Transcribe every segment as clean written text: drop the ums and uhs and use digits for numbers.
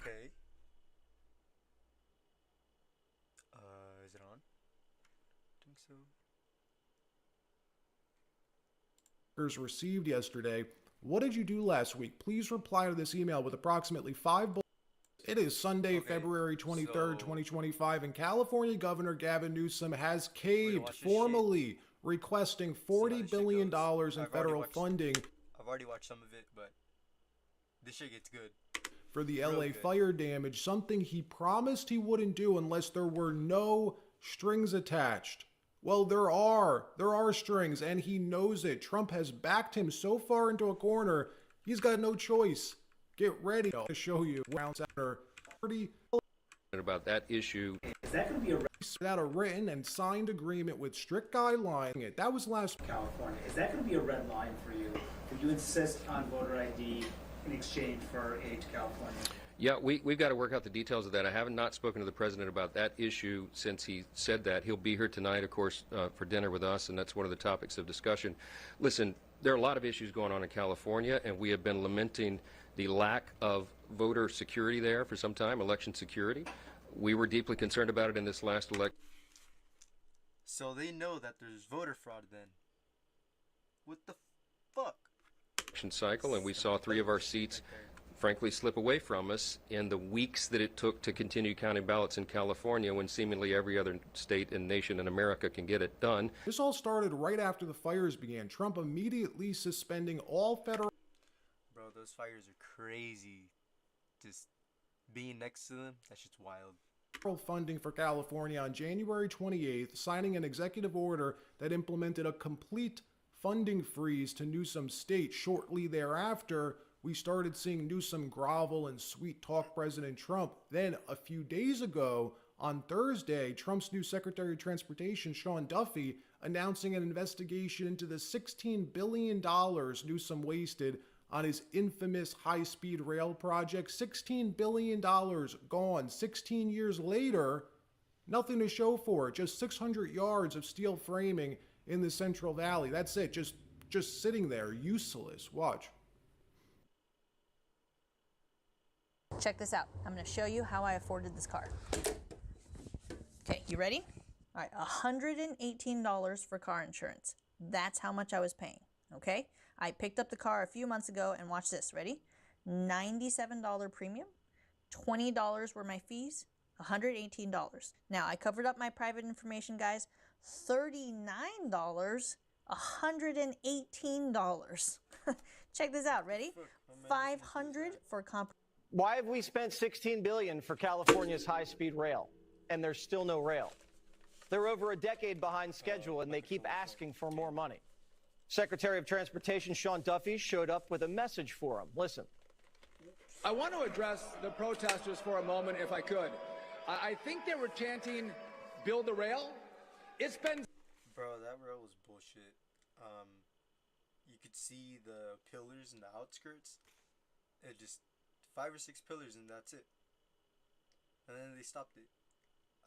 Okay. Is it on? I think so. Received yesterday. What did you do last week? Please reply to this email with approximately 5 bullets. It is Sunday, Okay. February 23rd, So 2025, and California Governor Gavin Newsom has we're gonna caved, watch this shit. formally requesting See how $40 this shit billion goes. in federal funding I've already watched some of it, but this shit gets good. for the Real LA good. fire damage, something he promised he wouldn't do unless there were no strings attached. Well, there are. There are strings, and he knows it. Trump has backed him so far into a corner, he's got no choice. Get ready to show you round center. About that issue. Is that going to be a Without a written and signed agreement with strict guidelines. That was last California? Is that going to be a red line for you? Would you insist on voter ID in exchange for aid to California? Yeah, we've got to work out the details of that. I haven't not spoken to the president about that issue since he said that. He'll be here tonight, of course, for dinner with us, and that's one of the topics of discussion. Listen, there are a lot of issues going on in California, and we have been lamenting the lack of voter security there for some time, election security. We were deeply concerned about it in this last election. So they know that there's voter fraud then. What the fuck? Cycle, and we saw 3 of our seats frankly slip away from us in the weeks that it took to continue counting ballots in California when seemingly every other state and nation in America can get it done. This all started right after the fires began. Trump immediately suspending all federal Bro, those fires are crazy. Just being next to them, that shit's wild. funding for California on January 28th, signing an executive order that implemented a complete funding freeze to Newsom's state. Shortly thereafter, we started seeing Newsom grovel and sweet talk President Trump. Then, a few days ago, on Thursday, Trump's new Secretary of Transportation, Sean Duffy, announcing an investigation into the $16 billion Newsom wasted on his infamous high-speed rail project. $16 billion gone. 16 years later, nothing to show for it. Just 600 yards of steel framing in the Central Valley. That's it. Just sitting there, useless. Watch. Check this out. I'm going to show you how I afforded this car. Okay, you ready? All right, $118 for car insurance. That's how much I was paying, okay? I picked up the car a few months ago, and watch this. Ready? $97 premium, $20 were my fees, $118. Now, I covered up my private information, guys. $39, $118. Check this out. Ready? $500 for comp. Why have we spent $16 billion for California's high-speed rail, and there's still no rail? They're over a decade behind schedule, and they keep asking for more money. Secretary of Transportation Sean Duffy showed up with a message for him. Listen. I want to address the protesters for a moment, if I could. I think they were chanting, "Build the rail." It's been... Bro, that rail was bullshit. You could see the pillars in the outskirts. It just 5 or 6 pillars and that's it. And then they stopped it.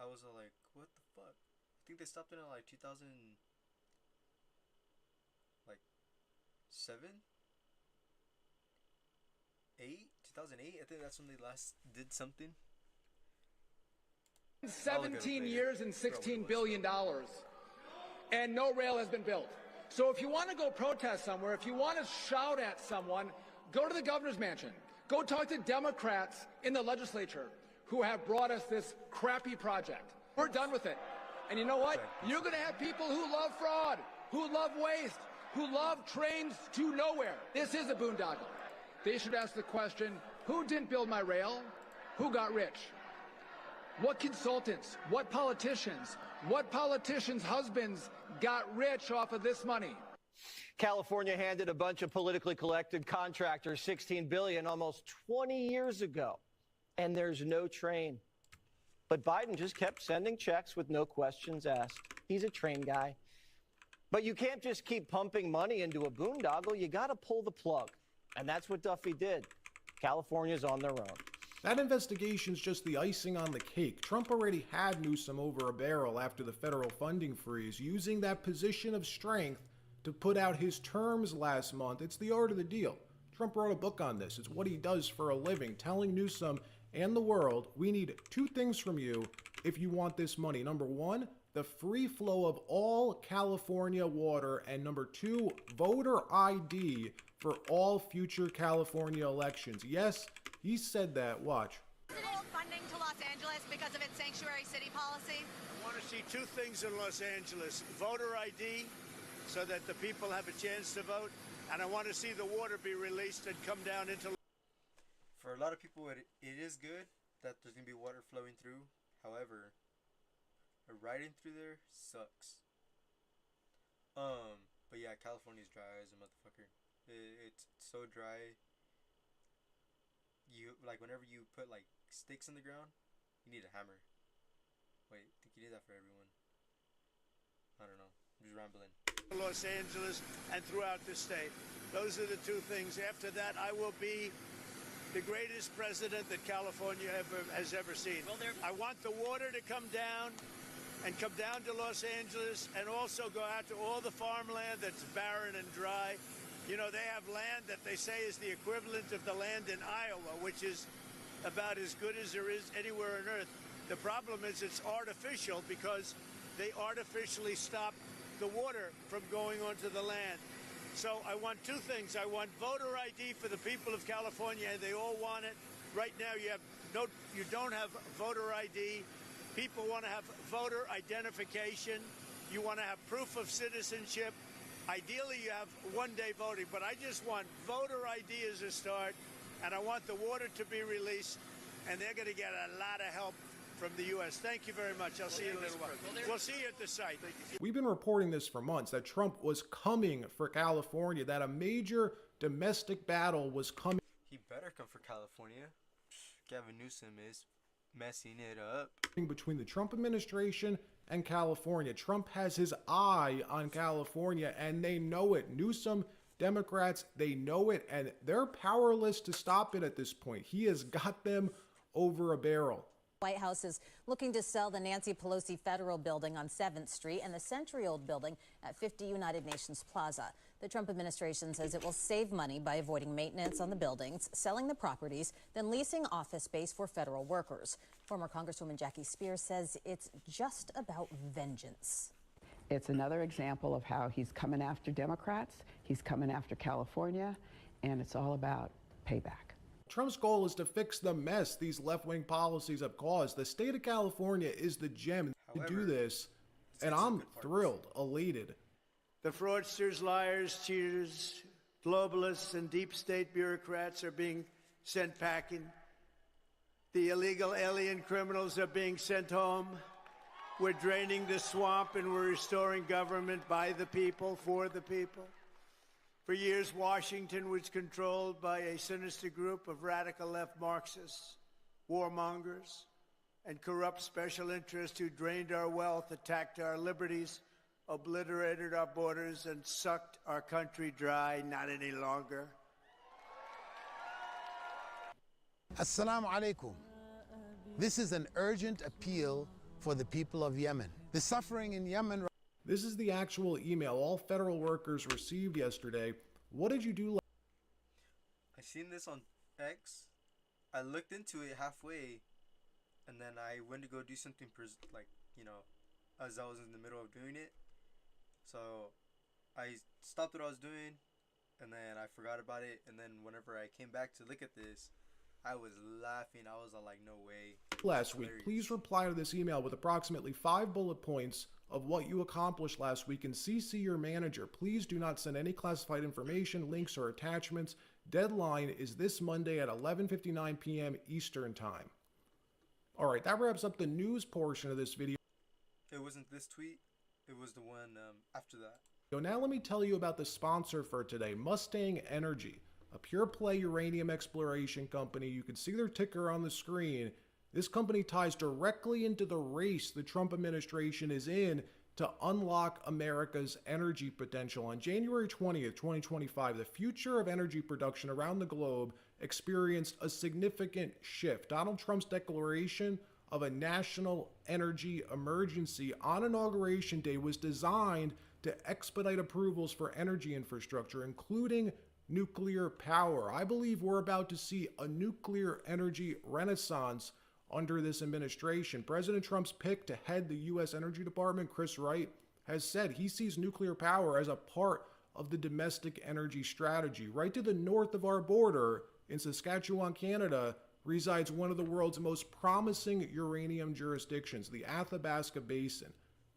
I was all like, what the fuck? I think they stopped it in like 2007, 8, 2008. I think that's when they last did something. 17 years and $16 billion, and no rail has been built. So if you want to go protest somewhere, if you want to shout at someone, go to the governor's mansion. Go talk to Democrats in the legislature who have brought us this crappy project. We're done with it. And you know what? You're going to have people who love fraud, who love waste, who love trains to nowhere. This is a boondoggle. They should ask the question, who didn't build my rail? Who got rich? What consultants, what politicians' husbands got rich off of this money? California handed a bunch of politically collected contractors $16 billion almost 20 years ago, and there's no train. But Biden just kept sending checks with no questions asked. He's a train guy. But you can't just keep pumping money into a boondoggle. You got to pull the plug, and that's what Duffy did. California's on their own. That investigation's just the icing on the cake. Trump already had Newsom over a barrel after the federal funding freeze, using that position of strength to put out his terms last month. It's the art of the deal. Trump wrote a book on this. It's what he does for a living, telling Newsom and the world, we need two things from you if you want this money. Number one, the free flow of all California water, and number two, voter ID for all future California elections. Yes, he said that. Watch. Funding to Los Angeles because of its sanctuary city policy? I want to see two things in Los Angeles: voter ID, so that the people have a chance to vote, and I want to see the water be released and come down into. For a lot of people, it is good that there's gonna be water flowing through. However, riding through there sucks. But yeah, California's dry as a motherfucker. It's so dry. You like whenever you put like sticks in the ground, you need a hammer. Wait, I think you need that for everyone. I don't know. I'm just rambling. Los Angeles and throughout the state. Those are the two things. After that, I will be the greatest president that California has ever seen. I want the water to come down and come down to Los Angeles, and also go out to all the farmland that's barren and dry. You know, they have land that they say is the equivalent of the land in Iowa, which is about as good as there is anywhere on earth. The problem is it's artificial because they artificially stop the water from going onto the land. So I want two things. I want voter ID for the people of California, and they all want it. Right now you don't have voter ID. People want to have voter identification. You want to have proof of citizenship. Ideally, you have one-day voting, but I just want voter ID as a start, and I want the water to be released, and they're going to get a lot of help from the U.S. Thank you very much. I'll see you in a little while. We'll see you at the site. We've been reporting this for months, that Trump was coming for California, that a major domestic battle was coming. He better come for California. Gavin Newsom is messing it up Between the Trump administration and California. Trump has his eye on California, and they know it. Newsom, Democrats, they know it, and they're powerless to stop it at this point. He has got them over a barrel. White House is looking to sell the Nancy Pelosi Federal Building on 7th Street and the century-old building at 50 United Nations Plaza. The Trump administration says it will save money by avoiding maintenance on the buildings, selling the properties, then leasing office space for federal workers. Former Congresswoman Jackie Spears says it's just about vengeance. It's another example of how he's coming after Democrats, he's coming after California, and it's all about payback. Trump's goal is to fix the mess these left-wing policies have caused. The state of California is the gem to do this, and I'm thrilled, elated. The fraudsters, liars, cheaters, globalists, and deep state bureaucrats are being sent packing. The illegal alien criminals are being sent home. We're draining the swamp, and we're restoring government by the people, for the people. For years, Washington was controlled by a sinister group of radical left Marxists, warmongers, and corrupt special interests who drained our wealth, attacked our liberties, obliterated our borders, and sucked our country dry. Not any longer. Assalamu alaikum. This is an urgent appeal for the people of Yemen. The suffering in Yemen. This is the actual email all federal workers received yesterday. What did you do? I seen this on X. I looked into it halfway, and then I went to go do something, as I was in the middle of doing it. So I stopped what I was doing, and then I forgot about it. And then whenever I came back to look at this, I was laughing. I was like, no way. Last week, please reply to this email with approximately 5 bullet points of what you accomplished last week and CC your manager. Please do not send any classified information, links, or attachments. Deadline is this Monday at 11:59 p.m. Eastern Time. All right, that wraps up the news portion of this video. It wasn't this tweet. It was the one after that. So now let me tell you about the sponsor for today, Mustang Energy, a pure-play uranium exploration company. You can see their ticker on the screen. This company ties directly into the race the Trump administration is in to unlock America's energy potential. On January 20th, 2025, the future of energy production around the globe experienced a significant shift. Donald Trump's declaration of a national energy emergency on Inauguration Day was designed to expedite approvals for energy infrastructure, including nuclear power. I believe we're about to see a nuclear energy renaissance under this administration. President Trump's pick to head the U.S. Energy Department, Chris Wright, has said he sees nuclear power as a part of the domestic energy strategy. Right to the north of our border, in Saskatchewan, Canada, resides one of the world's most promising uranium jurisdictions, the Athabasca Basin.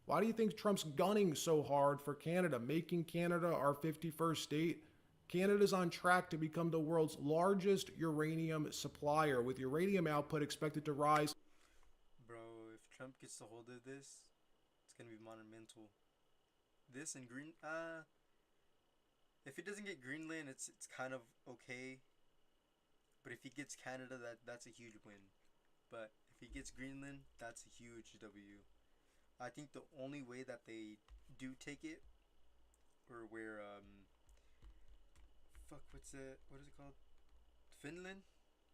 Why do you think Trump's gunning so hard for Canada, making Canada our 51st state? Canada's on track to become the world's largest uranium supplier, with uranium output expected to rise. Bro, if Trump gets a hold of this, it's gonna be monumental. This and if he doesn't get Greenland, it's kind of okay. But if he gets Canada, that's a huge win. But if he gets Greenland, that's a huge W. I think the only way that they do take it, or where what is it called? Finland?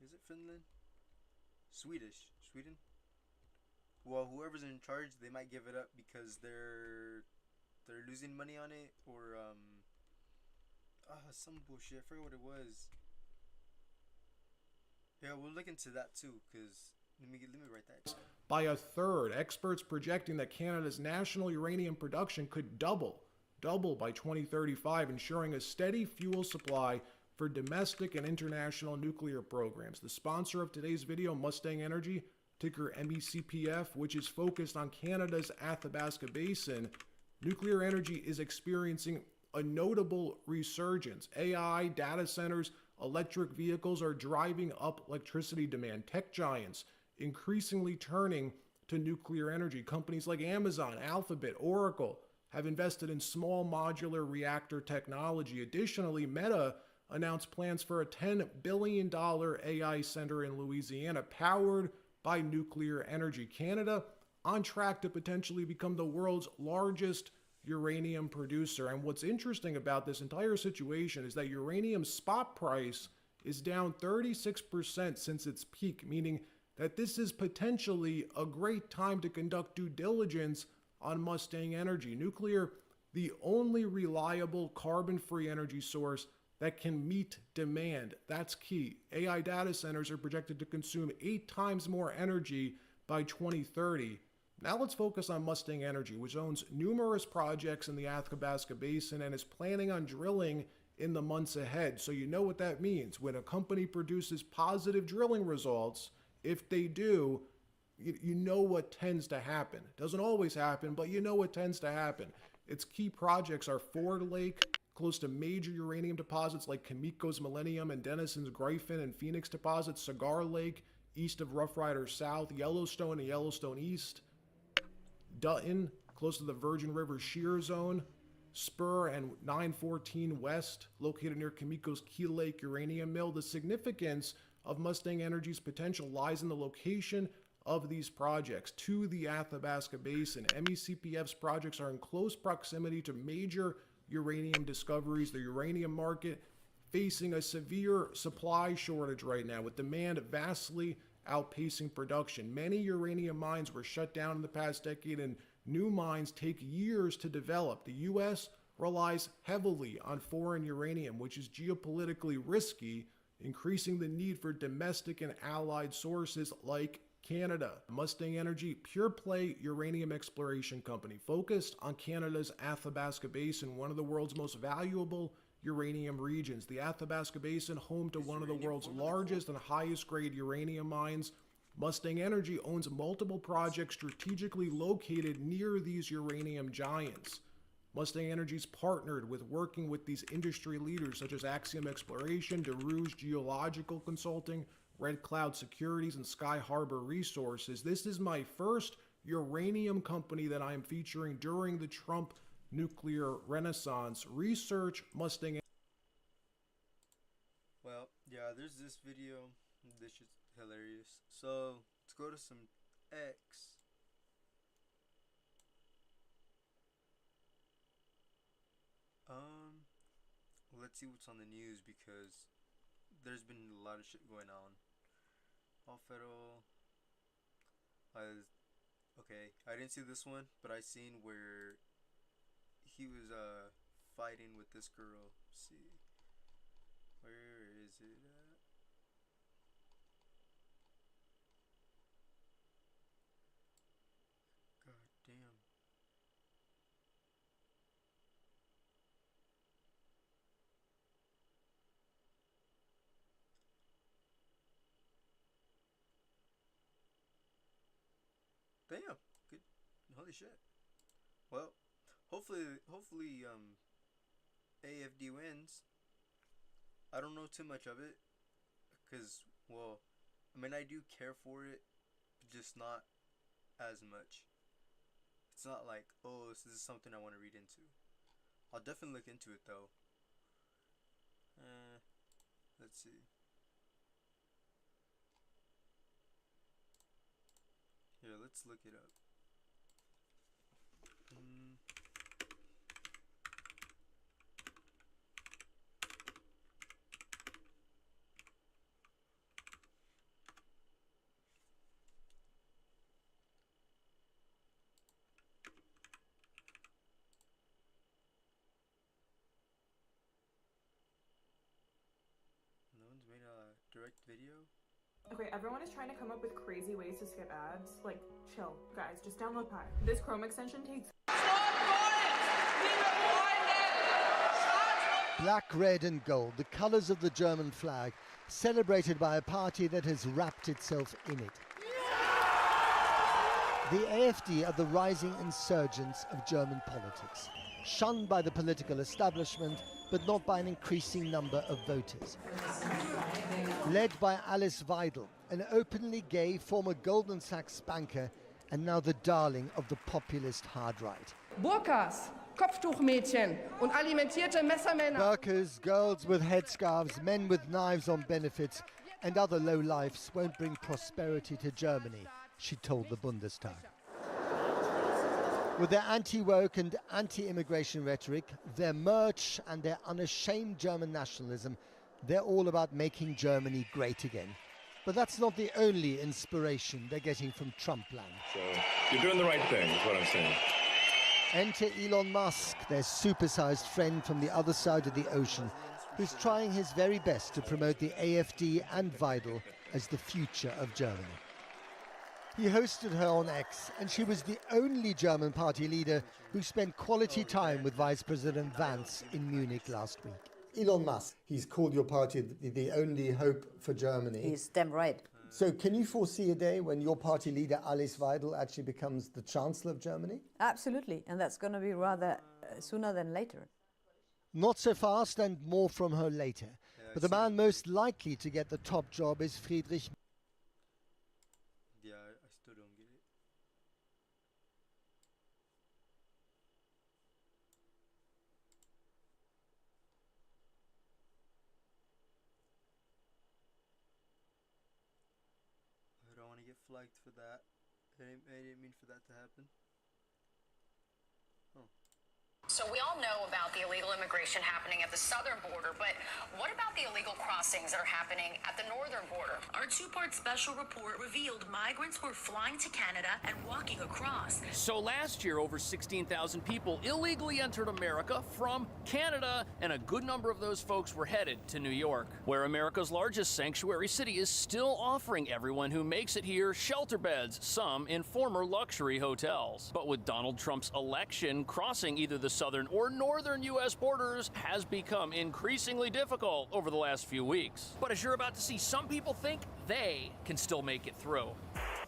Is it Finland? Sweden? Well, whoever's in charge, they might give it up because they're losing money on it, or some bullshit. I forgot what it was. Yeah, we'll look into that too, because let me write that down. By a third, experts projecting that Canada's national uranium production could double by 2035, ensuring a steady fuel supply for domestic and international nuclear programs. The sponsor of today's video, Mustang Energy, ticker MECPF, which is focused on Canada's Athabasca Basin. Nuclear energy is experiencing a notable resurgence. AI, data centers, electric vehicles are driving up electricity demand. Tech giants increasingly turning to nuclear energy. Companies like Amazon, Alphabet, Oracle have invested in small modular reactor technology. Additionally, Meta announced plans for a $10 billion AI center in Louisiana powered by nuclear energy. Canada on track to potentially become the world's largest uranium producer. And what's interesting about this entire situation is that uranium's spot price is down 36% since its peak, meaning that this is potentially a great time to conduct due diligence on Mustang Energy. Nuclear, the only reliable carbon-free energy source that can meet demand. That's key. AI data centers are projected to consume 8 times more energy by 2030. Now let's focus on Mustang Energy, which owns numerous projects in the Athabasca Basin and is planning on drilling in the months ahead. So you know what that means. When a company produces positive drilling results, if they do, you know what tends to happen. It doesn't always happen, but you know what tends to happen. Its key projects are Ford Lake, close to major uranium deposits like Cameco's Millennium and Denison's Gryphon and Phoenix deposits, Cigar Lake, east of Rough Rider South, Yellowstone and Yellowstone East, Dutton, close to the Virgin River Shear Zone, Spur and 914 West, located near Cameco's Key Lake uranium mill. The significance of Mustang Energy's potential lies in the location of these projects to the Athabasca Basin. MECPF's projects are in close proximity to major uranium discoveries. The uranium market facing a severe supply shortage right now, with demand vastly outpacing production. Many uranium mines were shut down in the past decade, and new mines take years to develop. The U.S. relies heavily on foreign uranium, which is geopolitically risky, increasing the need for domestic and allied sources like Canada. Mustang Energy, pure play uranium exploration company focused on Canada's Athabasca Basin, one of the world's most valuable uranium regions. The Athabasca Basin, home to one of the world's largest and highest grade uranium mines. Mustang Energy owns multiple projects strategically located near these uranium giants. Mustang Energy's partnered with working with these industry leaders such as Axiom Exploration, DeRouge Geological Consulting, Red Cloud Securities, and Sky Harbor Resources. This is my first uranium company that I am featuring during the Trump nuclear renaissance. Research Mustang. Well, yeah, there's this video. This is hilarious. So let's go to some X. Let's see what's on the news, because there's been a lot of shit going on. All federal. Okay, I didn't see this one, but I seen where he was fighting with this girl. Let's see. Where is it at? God damn. Damn. Good. Holy shit. Well, hopefully AFD wins. I don't know too much of it, because, well, I mean, I do care for it, but just not as much. It's not like, oh, this is something I want to read into. I'll definitely look into it, though. Let's see. Here, let's look it up. No one's made a direct video? Okay, everyone is trying to come up with crazy ways to skip ads. Like, chill. Guys, just download Pi. This Chrome extension takes... Black, red and gold, the colours of the German flag, celebrated by a party that has wrapped itself in it. The AfD are the rising insurgents of German politics, shunned by the political establishment, but not by an increasing number of voters. Led by Alice Weidel, an openly gay former Goldman Sachs banker and now the darling of the populist hard right. Burkas, Kopftuchmädchen und alimentierte Messermänner. Workers, girls with headscarves, men with knives on benefits, and other lowlifes won't bring prosperity to Germany, she told the Bundestag. With their anti-woke and anti-immigration rhetoric, their merch and their unashamed German nationalism, they're all about making Germany great again. But that's not the only inspiration they're getting from Trumpland. So you're doing the right thing, is what I'm saying. Enter Elon Musk, their supersized friend from the other side of the ocean, who's trying his very best to promote the AfD and Weidel as the future of Germany. He hosted her on X, and she was the only German party leader who spent quality time with Vice President Vance in Munich last week. Elon Musk, he's called your party the only hope for Germany. He's damn right. So can you foresee a day when your party leader, Alice Weidel, actually becomes the Chancellor of Germany? Absolutely, and that's going to be rather sooner than later. Not so fast, and more from her later. But the man most likely to get the top job is Friedrich. Yeah, I still don't get it. I don't want to get flagged for that. I didn't mean for that to happen. So we all know about the illegal immigration happening at the southern border, but what about the illegal crossings that are happening at the northern border? Our two-part special report revealed migrants were flying to Canada and walking across. So last year, over 16,000 people illegally entered America from Canada, and a good number of those folks were headed to New York, where America's largest sanctuary city is still offering everyone who makes it here shelter beds, some in former luxury hotels. But with Donald Trump's election, crossing either the southern or northern U.S. borders has become increasingly difficult over the last few weeks. But as you're about to see, some people think they can still make it through.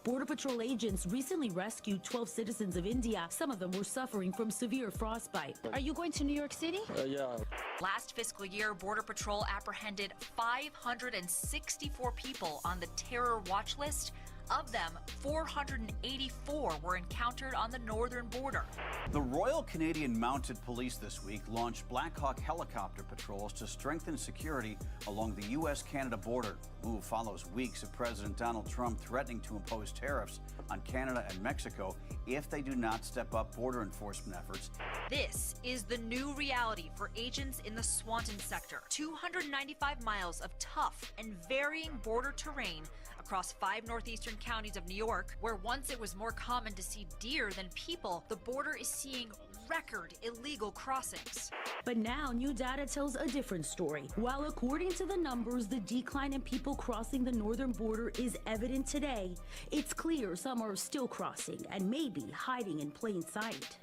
Border Patrol agents recently rescued 12 citizens of India. Some of them were suffering from severe frostbite. Are you going to New York City? Yeah. Last fiscal year, Border Patrol apprehended 564 people on the terror watch list. Of them, 484 were encountered on the northern border. The Royal Canadian Mounted Police this week launched Black Hawk helicopter patrols to strengthen security along the U.S.-Canada border. The move follows weeks of President Donald Trump threatening to impose tariffs on Canada and Mexico if they do not step up border enforcement efforts. This is the new reality for agents in the Swanton sector. 295 miles of tough and varying border terrain across 5 northeastern counties of New York, where once it was more common to see deer than people, the border is seeing record illegal crossings. But now new data tells a different story. While according to the numbers, the decline in people crossing the northern border is evident today, it's clear some are still crossing and maybe hiding in plain sight.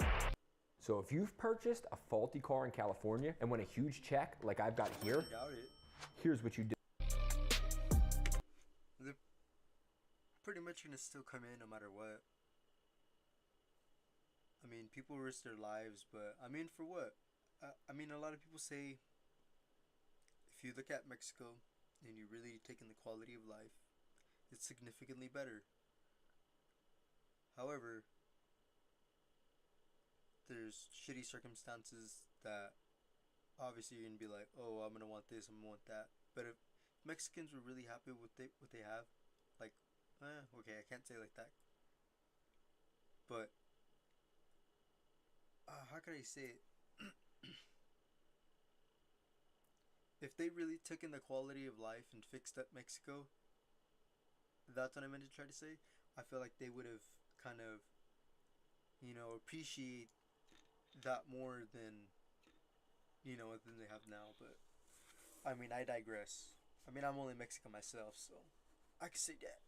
So if you've purchased a faulty car in California and won a huge check like I've got here, here's what you do. They're pretty much gonna still come in no matter what. I mean, people risk their lives, but I mean, for what? I mean, a lot of people say if you look at Mexico and you really take in the quality of life, it's significantly better. However, there's shitty circumstances that obviously you're gonna be like, oh, I'm gonna want this, I'm gonna want that. But if Mexicans were really happy with what they have, like, okay, I can't say like that. But how can I say it? If they really took in the quality of life and fixed up Mexico, that's what I meant to try to say. I feel like they would have kind of, appreciate that more than, than they have now. But, I mean, I digress. I mean, I'm only Mexican myself, so I can say that.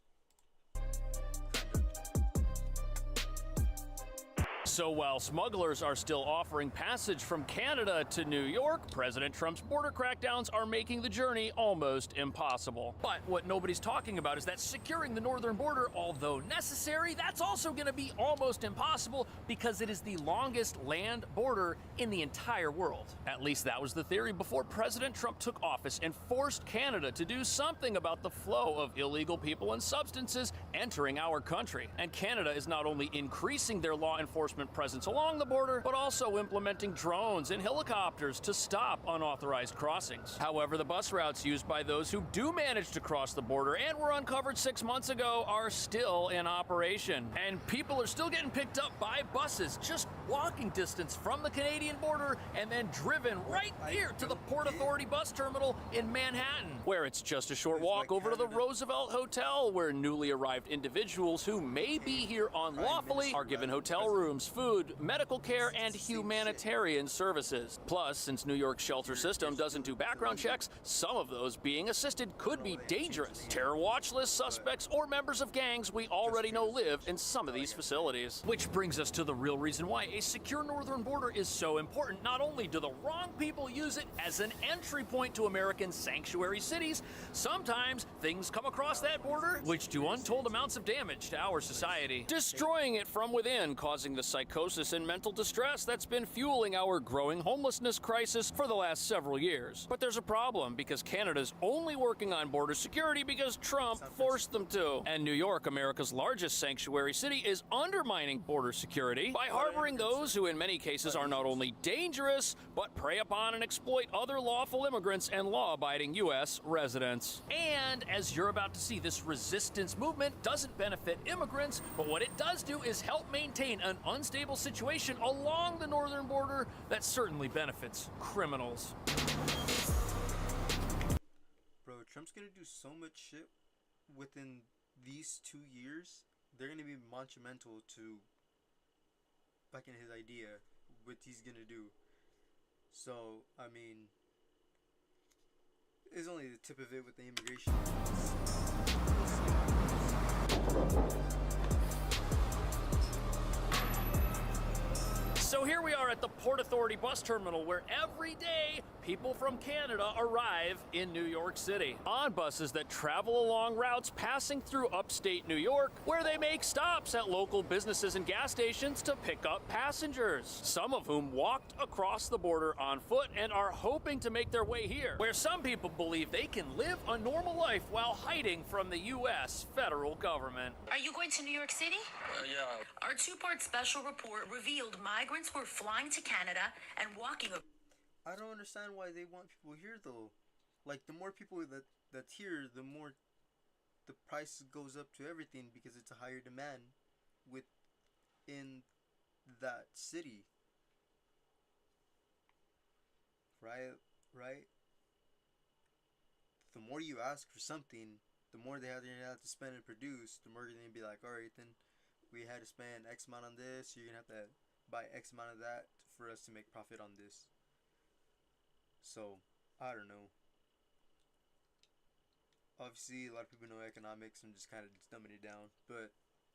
So while smugglers are still offering passage from Canada to New York, President Trump's border crackdowns are making the journey almost impossible. But what nobody's talking about is that securing the northern border, although necessary, that's also going to be almost impossible because it is the longest land border in the entire world. At least that was the theory before President Trump took office and forced Canada to do something about the flow of illegal people and substances entering our country. And Canada is not only increasing their law enforcement presence along the border, but also implementing drones and helicopters to stop unauthorized crossings. However, the bus routes used by those who do manage to cross the border and were uncovered 6 months ago are still in operation. And people are still getting picked up by buses just walking distance from the Canadian border and then driven right here to the Port Authority bus terminal in Manhattan, where it's just a short walk over to the Roosevelt Hotel, where newly arrived individuals who may be here unlawfully are given hotel rooms, food, medical care, and humanitarian services. Plus, since New York's shelter system doesn't do background checks, some of those being assisted could be dangerous. Terror watch list suspects or members of gangs we already know live in some of these facilities. Which brings us to the real reason why a secure northern border is so important. Not only do the wrong people use it as an entry point to American sanctuary cities, sometimes things come across that border which do untold amounts of damage to our society, destroying it from within, causing the psychosis and mental distress that's been fueling our growing homelessness crisis for the last several years. But there's a problem, because Canada's only working on border security because Trump forced them to. And New York, America's largest sanctuary city, is undermining border security by harboring those who in many cases are not only dangerous, but prey upon and exploit other lawful immigrants and law-abiding U.S. residents. And as you're about to see, this resistance movement doesn't benefit immigrants, but what it does do is help maintain an unstable situation along the northern border that certainly benefits criminals. Bro, Trump's gonna do so much shit within these 2 years. They're gonna be monumental to fucking his idea, what he's gonna do. So, I mean, it's only the tip of it with the immigration. So here we are at the Port Authority bus terminal, where every day people from Canada arrive in New York City on buses that travel along routes passing through upstate New York, where they make stops at local businesses and gas stations to pick up passengers, some of whom walked across the border on foot and are hoping to make their way here, where some people believe they can live a normal life while hiding from the U.S. federal government. Are you going to New York City? Yeah. Our two-part special report revealed migrants were flying to Canada and walking. I don't understand why they want people here, though. Like, the more people that's here, the more the price goes up to everything, because it's a higher demand within that city. Right? The more you ask for something, the more they're going to have to spend and produce, the more you're going to be like, alright, then we had to spend X amount on this, you're going to have to buy X amount of that for us to make profit on this. So, I don't know. Obviously, a lot of people know economics. I'm just kind of dumbing it down. But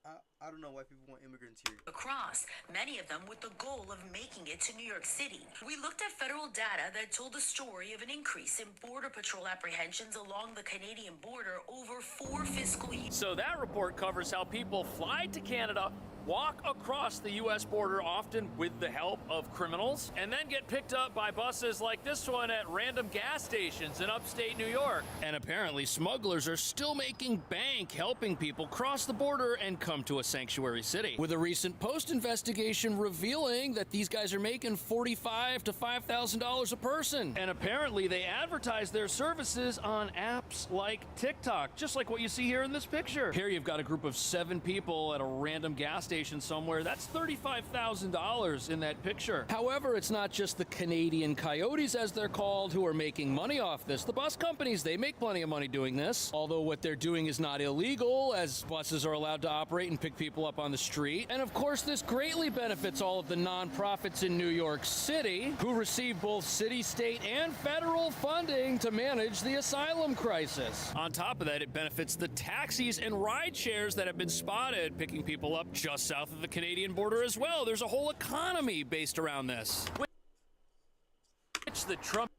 I don't know why people want immigrants here. Across, many of them with the goal of making it to New York City. We looked at federal data that told the story of an increase in Border Patrol apprehensions along the Canadian border over 4 fiscal years. So that report covers how people fly to Canada, walk across the U.S. border, often with the help of criminals, and then get picked up by buses like this one at random gas stations in upstate New York. And apparently smugglers are still making bank helping people cross the border and come to a sanctuary city, with a recent Post investigation revealing that these guys are making $45,000 to $5,000 a person. And apparently they advertise their services on apps like TikTok, just like what you see here in this picture. Here you've got a group of 7 people at a random gas station somewhere. That's $35,000 in that picture. However, it's not just the Canadian coyotes, as they're called, who are making money off this. The bus companies, they make plenty of money doing this, although what they're doing is not illegal, as buses are allowed to operate and pick people up on the street. And of course, this greatly benefits all of the nonprofits in New York City, who receive both city, state, and federal funding to manage the asylum crisis. On top of that, it benefits the taxis and ride shares that have been spotted picking people up just south of the Canadian border as well. There's a whole economy based around this, which the Trump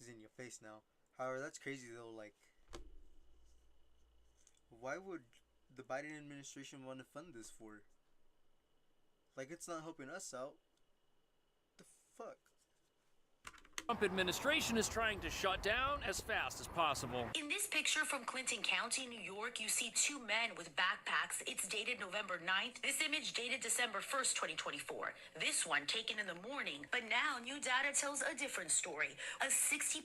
is in your face now. However, that's crazy though. Like, why would the Biden administration want to fund this for? Like, it's not helping us out. The fuck? Trump administration is trying to shut down as fast as possible. In this picture from Clinton County, New York, you see 2 men with backpacks. It's dated November 9th. This image dated December 1st, 2024. This one taken in the morning. But now new data tells a different story. A 60%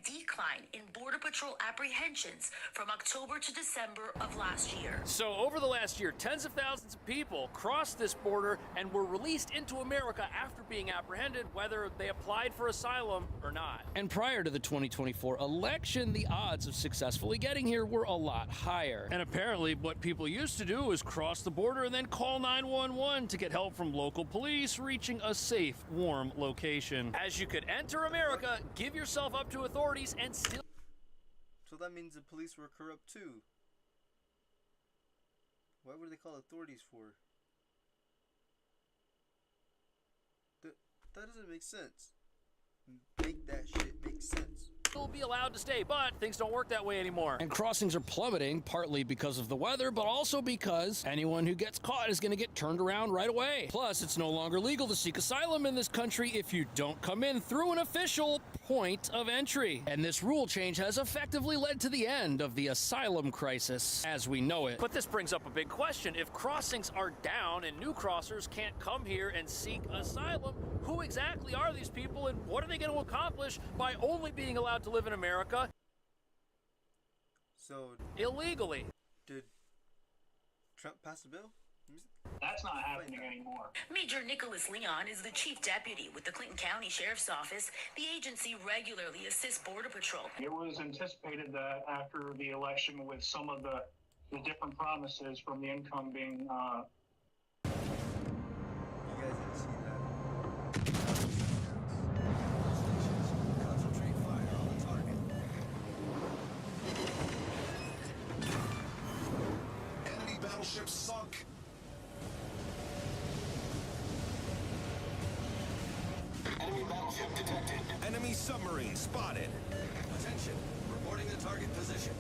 decline in Border Patrol apprehensions from October to December of last year. So over the last year, tens of thousands of people crossed this border and were released into America after being apprehended, whether they applied for asylum or not. And prior to the 2024 election, the odds of successfully getting here were a lot higher. And apparently what people used to do was cross the border and then call 911 to get help from local police reaching a safe, warm location. As you could enter America, give yourself up to authorities, and still... So that means the police were corrupt too. What would they call authorities for? That doesn't make sense. Make that shit make sense. Will be allowed to stay, but things don't work that way anymore. And crossings are plummeting, partly because of the weather, but also because anyone who gets caught is going to get turned around right away. Plus, it's no longer legal to seek asylum in this country if you don't come in through an official point of entry. And this rule change has effectively led to the end of the asylum crisis as we know it. But this brings up a big question. If crossings are down and new crossers can't come here and seek asylum, who exactly are these people and what are they going to accomplish by only being allowed to live in America so illegally? Did Trump pass a bill? That's not happening anymore. Major Nicholas Leon is the chief deputy with the Clinton County Sheriff's Office. The agency regularly assists Border Patrol. It was anticipated that after the election, with some of the different promises from the incumbing you guys didn't see that. Concentrate fire on the target. Enemy battleship sunk. Enemy battleship detected. Enemy submarine spotted. Attention. Reporting the target position.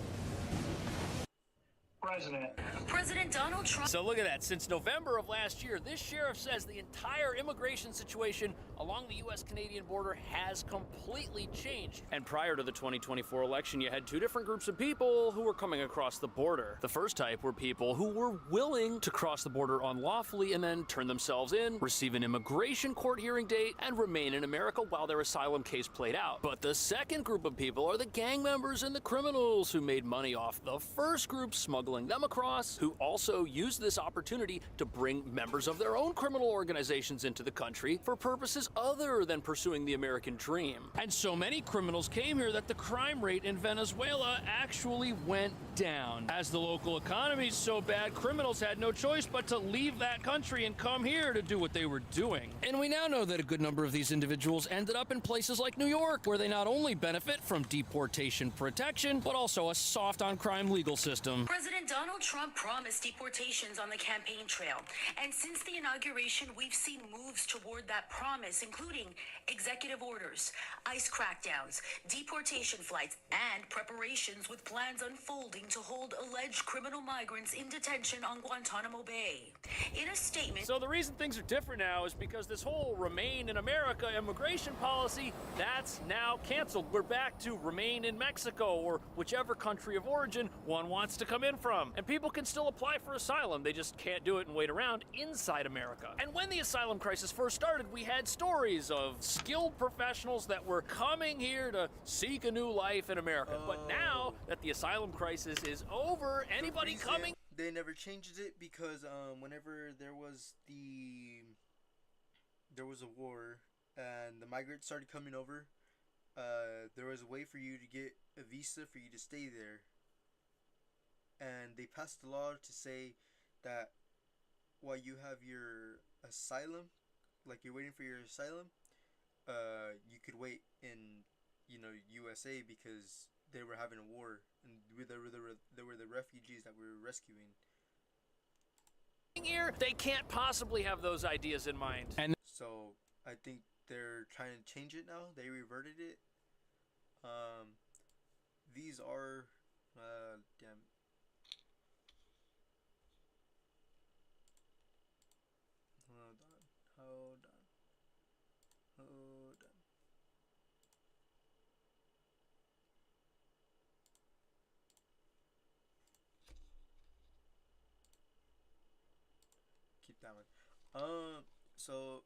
President Donald Trump. So look at that. Since November of last year, this sheriff says the entire immigration situation along the U.S.-Canadian border has completely changed. And prior to the 2024 election, you had 2 different groups of people who were coming across the border. The first type were people who were willing to cross the border unlawfully and then turn themselves in, receive an immigration court hearing date, and remain in America while their asylum case played out. But the second group of people are the gang members and the criminals who made money off the first group smuggling them across, who also used this opportunity to bring members of their own criminal organizations into the country for purposes other than pursuing the American dream. And so many criminals came here that the crime rate in Venezuela actually went down. As the local economy is so bad, criminals had no choice but to leave that country and come here to do what they were doing. And we now know that a good number of these individuals ended up in places like New York, where they not only benefit from deportation protection, but also a soft on crime legal system. President Donald Trump promised deportations on the campaign trail. And since the inauguration, we've seen moves toward that promise, including executive orders, ICE crackdowns, deportation flights, and preparations with plans unfolding to hold alleged criminal migrants in detention on Guantanamo Bay. In a statement... So the reason things are different now is because this whole Remain in America immigration policy, that's now canceled. We're back to remain in Mexico or whichever country of origin one wants to come in from. And people can still apply for asylum. They just can't do it and wait around inside America. And when the asylum crisis first started, we had stories of skilled professionals that were coming here to seek a new life in America. But now that the asylum crisis is over, anybody coming... They never changed it because whenever there was a war and the migrants started coming over, there was a way for you to get a visa for you to stay there. And they passed a law to say that while you have your asylum, like you're waiting for your asylum, you could wait in, USA because they were having a war and there were the refugees that we were rescuing. Here, they can't possibly have those ideas in mind. And so I think they're trying to change it now. They reverted it. These are damn. Hold on. Keep that one. So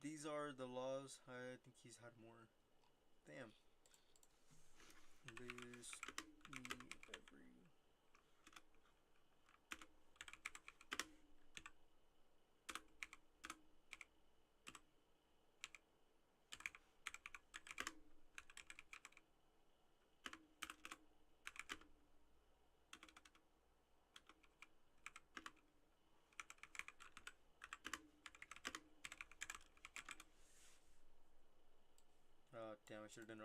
these are the laws. I think he's had more. Damn. List every.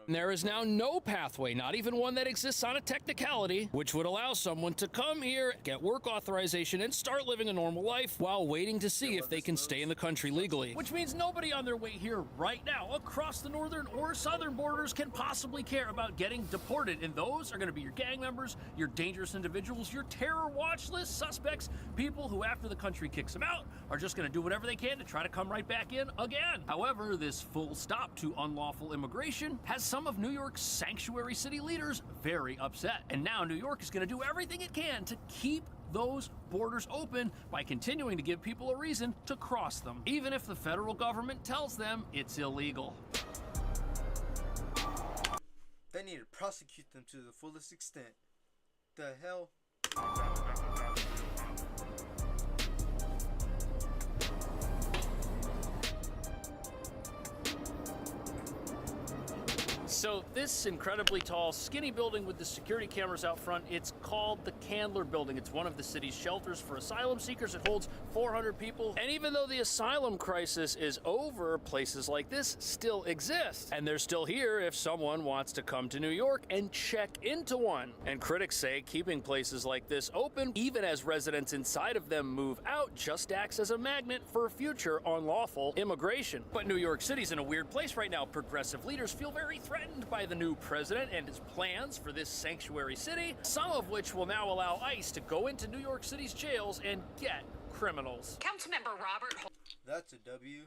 There is now no pathway, not even one that exists on a technicality, which would allow someone to come here, get work authorization, and start living a normal life while waiting to see if they can stay in the country legally. Which means nobody on their way here right now across the northern or southern borders can possibly care about getting deported. And those are going to be your gang members, your dangerous individuals, your terror watch list suspects, people who after the country kicks them out are just going to do whatever they can to try to come right back in again. However, this full stop to unlawful immigration has some of New York's sanctuary city leaders very upset. And now New York is going to do everything it can to keep those borders open by continuing to give people a reason to cross them, even if the federal government tells them it's illegal. They need to prosecute them to the fullest extent. The hell? So this incredibly tall, skinny building with the security cameras out front, it's called the Candler Building. It's one of the city's shelters for asylum seekers. It holds 400 people. And even though the asylum crisis is over, places like this still exist. And they're still here if someone wants to come to New York and check into one. And critics say keeping places like this open, even as residents inside of them move out, just acts as a magnet for future unlawful immigration. But New York City's in a weird place right now. Progressive leaders feel very threatened by the new president and his plans for this sanctuary city, some of which will now allow ICE to go into New York City's jails and get criminals. Councilmember Robert That's a W.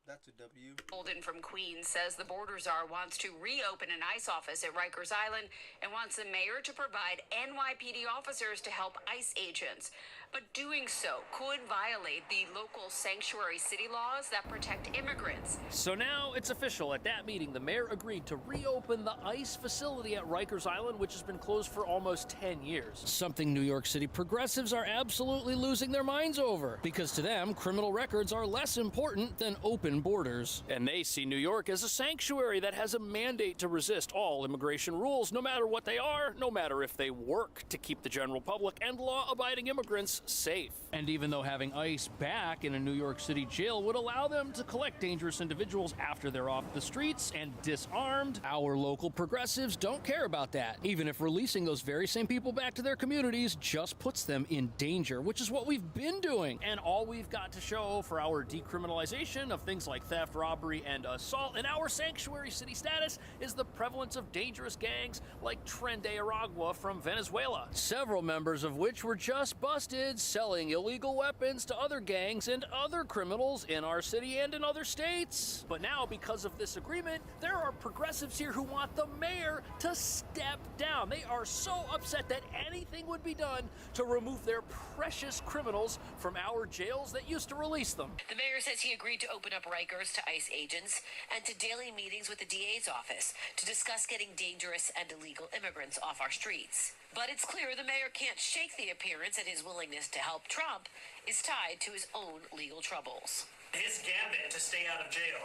That's a W. Holden from Queens says the border czar wants to reopen an ICE office at Rikers Island and wants the mayor to provide NYPD officers to help ICE agents. But doing so could violate the local sanctuary city laws that protect immigrants. So now it's official. At that meeting, the mayor agreed to reopen the ICE facility at Rikers Island, which has been closed for almost 10 years. Something New York City progressives are absolutely losing their minds over, because to them, criminal records are less important than open borders. And they see New York as a sanctuary that has a mandate to resist all immigration rules, no matter what they are, no matter if they work to keep the general public and law-abiding immigrants safe. And even though having ICE back in a New York City jail would allow them to collect dangerous individuals after they're off the streets and disarmed, our local progressives don't care about that, even if releasing those very same people back to their communities just puts them in danger, which is what we've been doing. And all we've got to show for our decriminalization of things like theft, robbery, and assault in our sanctuary city status is the prevalence of dangerous gangs like Tren de Aragua from Venezuela, several members of which were just busted selling illegal weapons to other gangs and other criminals in our city and in other states. But now, because of this agreement, there are progressives here who want the mayor to step down. They are so upset that anything would be done to remove their precious criminals from our jails that used to release them. The mayor says he agreed to open up Rikers to ICE agents and to daily meetings with the DA's office to discuss getting dangerous and illegal immigrants off our streets. But it's clear the mayor can't shake the appearance that his willingness to help Trump is tied to his own legal troubles. His gambit to stay out of jail,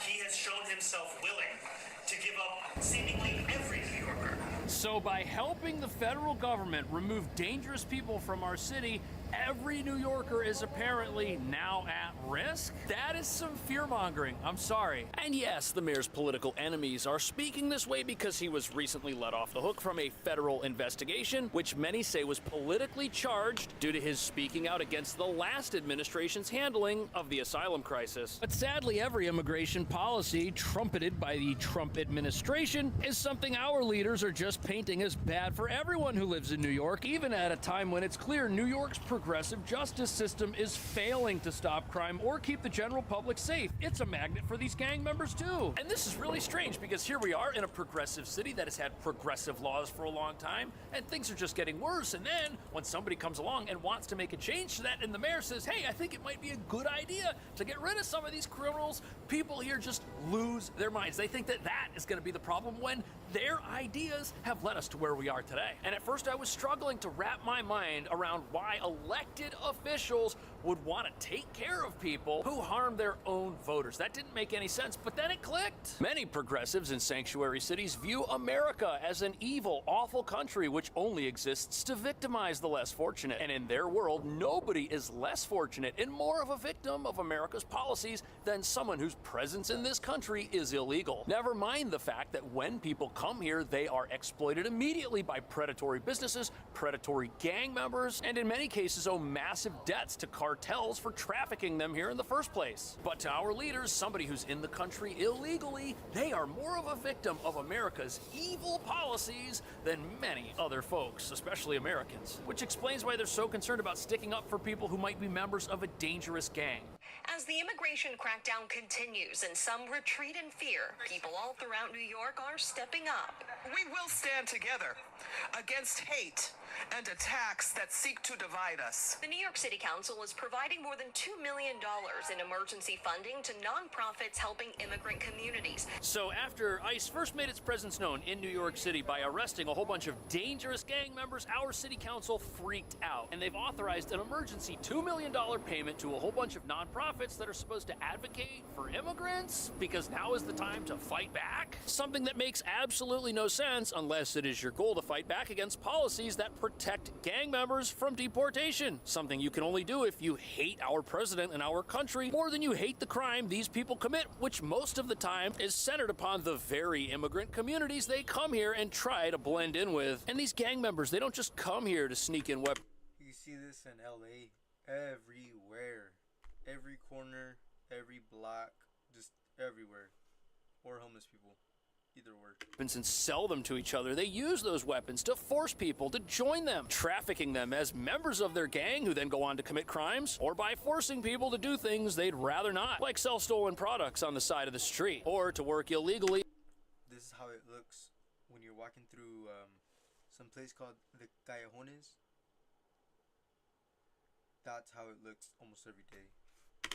he has shown himself willing to give up seemingly every New Yorker. So by helping the federal government remove dangerous people from our city, every New Yorker is apparently now at risk? That is some fear-mongering. I'm sorry. And yes, the mayor's political enemies are speaking this way because he was recently let off the hook from a federal investigation, which many say was politically charged due to his speaking out against the last administration's handling of the asylum crisis. But sadly, every immigration policy trumpeted by the Trump administration is something our leaders are just painting as bad for everyone who lives in New York, even at a time when it's clear New York's progressive justice system is failing to stop crime or keep the general public safe. It's a magnet for these gang members too. And this is really strange because here we are in a progressive city that has had progressive laws for a long time, and things are just getting worse. And then when somebody comes along and wants to make a change to that, and the mayor says, hey, I think it might be a good idea to get rid of some of these criminals, people here just lose their minds. They think that that is going to be the problem when their ideas have led us to where we are today. And at first I was struggling to wrap my mind around why elected officials would want to take care of people who harm their own voters. That didn't make any sense, but then it clicked. Many progressives in sanctuary cities view America as an evil, awful country which only exists to victimize the less fortunate. And in their world, nobody is less fortunate and more of a victim of America's policies than someone whose presence in this country is illegal. Never mind the fact that when people come here, they are exploited immediately by predatory businesses, predatory gang members, and in many cases owe massive debts to cartels for trafficking them here in the first place. But to our leaders, somebody who's in the country illegally, they are more of a victim of America's evil policies than many other folks, especially Americans, which explains why they're so concerned about sticking up for people who might be members of a dangerous gang. As the immigration crackdown continues and some retreat in fear, people all throughout New York are stepping up. We will stand together against hate and attacks that seek to divide us. The New York City Council is providing more than $2 million in emergency funding to nonprofits helping immigrant communities. So after ICE first made its presence known in New York City by arresting a whole bunch of dangerous gang members, our city council freaked out. And they've authorized an emergency $2 million payment to a whole bunch of nonprofits that are supposed to advocate for immigrants, because now is the time to fight back. Something that makes absolutely no sense unless it is your goal to fight back against policies that protect gang members from deportation. Something you can only do if you hate our president and our country more than you hate the crime these people commit, which most of the time is centered upon the very immigrant communities they come here and try to blend in with. And these gang members, they don't just come here to sneak in weapons. You see this in LA everywhere. Every corner, every block, just everywhere. Or homeless people. either work. And sell them to each other. They use those weapons to force people to join them, trafficking them as members of their gang who then go on to commit crimes, or by forcing people to do things they'd rather not, like sell stolen products on the side of the street, or to work illegally. This is how it looks when you're walking through some place called the Callejones. That's how it looks almost every day.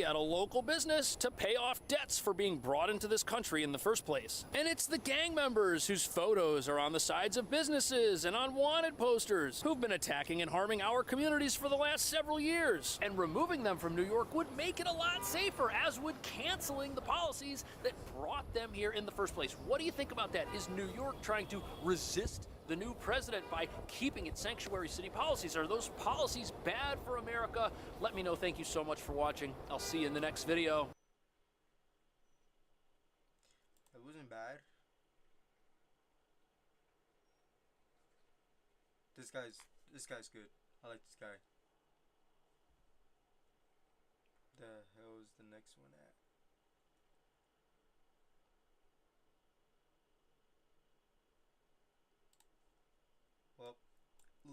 At a local business to pay off debts for being brought into this country in the first place. And it's the gang members whose photos are on the sides of businesses and on wanted posters who've been attacking and harming our communities for the last several years. And removing them from New York would make it a lot safer, as would canceling the policies that brought them here in the first place. What do you think about that? Is New York trying to resist the new president by keeping its sanctuary city policies? Are those policies bad for America? Let me know. Thank you so much for watching. I'll see you in the next video. It wasn't bad. This guy's good. I like this guy. The hell is the next one at? Well,